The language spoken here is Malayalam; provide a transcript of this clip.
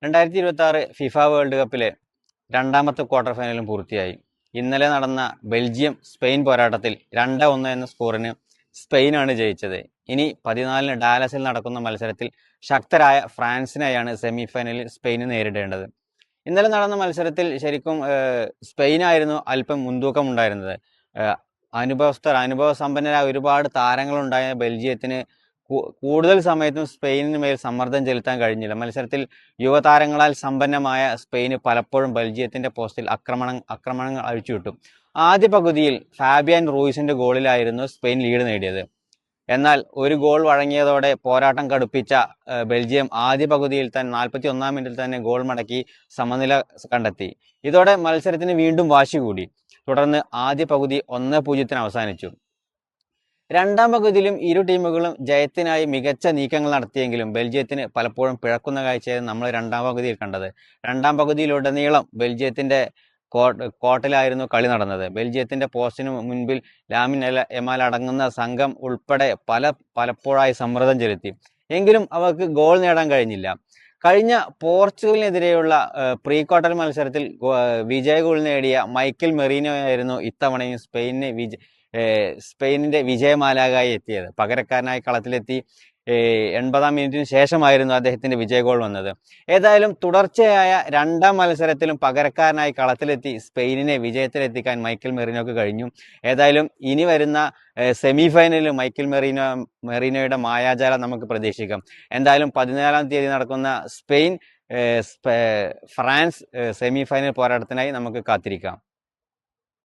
2026 ഫിഫ വേൾഡ് കപ്പിലെ രണ്ടാമത്തെ ക്വാർട്ടർ ഫൈനലും പൂർത്തിയായി. ഇന്നലെ നടന്ന ബെൽജിയം സ്പെയിൻ പോരാട്ടത്തിൽ 2-1 എന്ന സ്കോറിന് സ്പെയിനാണ് ജയിച്ചത്. ഇനി 14-ന് ഡാലസിൽ നടക്കുന്ന മത്സരത്തിൽ ശക്തരായ ഫ്രാൻസിനെയാണ് സെമി ഫൈനലിൽ സ്പെയിന് നേരിടേണ്ടത്. ഇന്നലെ നടന്ന മത്സരത്തിൽ ശരിക്കും സ്പെയിനായിരുന്നു അല്പം മുൻതൂക്കം ഉണ്ടായിരുന്നത്. അനുഭവസമ്പന്നരായ ഒരുപാട് താരങ്ങളുണ്ടായ ബെൽജിയത്തിന് കൂടുതൽ സമയത്തും സ്പെയിനിന് മേൽ സമ്മർദ്ദം ചെലുത്താൻ കഴിഞ്ഞില്ല. മത്സരത്തിൽ യുവതാരങ്ങളാൽ സമ്പന്നമായ സ്പെയിന് പലപ്പോഴും ബെൽജിയത്തിന്റെ പോസ്റ്റിൽ ആക്രമണങ്ങൾ അഴിച്ചുവിട്ടു. ആദ്യ പകുതിയിൽ ഫാബിയൻ റൂയിസിന്റെ ഗോളിലായിരുന്നു സ്പെയിൻ ലീഡ് നേടിയത്. എന്നാൽ ഒരു ഗോൾ വഴങ്ങിയതോടെ പോരാട്ടം കടുപ്പിച്ച ബെൽജിയം ആദ്യ പകുതിയിൽ തന്നെ 41-ാം മിനിറ്റിൽ തന്നെ ഗോൾ മടക്കി സമനില കണ്ടെത്തി. ഇതോടെ മത്സരത്തിന് വീണ്ടും വാശി കൂടി. തുടർന്ന് ആദ്യ പകുതി 1-0 അവസാനിച്ചു. രണ്ടാം പകുതിയിലും ഇരു ടീമുകളും ജയത്തിനായി മികച്ച നീക്കങ്ങൾ നടത്തിയെങ്കിലും ബെൽജിയത്തിന് പലപ്പോഴും പിഴക്കുന്ന കാഴ്ചയായിരുന്നു നമ്മൾ രണ്ടാം പകുതിയിൽ കണ്ടത്. രണ്ടാം പകുതിയിലുടനീളം ബെൽജിയത്തിന്റെ കോർട്ടിലായിരുന്നു കളി നടന്നത്. ബെൽജിയത്തിന്റെ പോസ്റ്റിന് മുൻപിൽ ലാമിൻ യമാൽ അടങ്ങുന്ന സംഘം ഉൾപ്പെടെ പലപ്പോഴായി സമ്മർദ്ദം ചെലുത്തി. എങ്കിലും അവർക്ക് ഗോൾ നേടാൻ കഴിഞ്ഞില്ല. കഴിഞ്ഞ പോർച്ചുഗലിനെതിരെയുള്ള പ്രീ ക്വാർട്ടർ മത്സരത്തിൽ വിജയ ഗോൾ നേടിയ മൈക്കൽ മെറീനോ ആയിരുന്നു ഇത്തവണയും സ്പെയിനിന്റെ വിജയമാലാകായി എത്തിയത്. പകരക്കാരനായി കളത്തിലെത്തി 80-ാം മിനിറ്റിന് ശേഷമായിരുന്നു അദ്ദേഹത്തിന്റെ വിജയ ഗോൾ വന്നത്. ഏതായാലും തുടർച്ചയായ രണ്ടാം മത്സരത്തിലും പകരക്കാരനായി കളത്തിലെത്തി സ്പെയിനിനെ വിജയത്തിലെത്തിക്കാൻ മൈക്കൽ മെറീനോക്ക് കഴിഞ്ഞു. ഏതായാലും ഇനി വരുന്ന സെമി ഫൈനലിൽ മൈക്കൽ മെറീനോയുടെ മായാജാലം നമുക്ക് പ്രതീക്ഷിക്കാം. എന്തായാലും 14-ാം തീയതി നടക്കുന്ന സ്പെയിൻ ഫ്രാൻസ് സെമി ഫൈനൽ പോരാട്ടത്തിനായി നമുക്ക് കാത്തിരിക്കാം.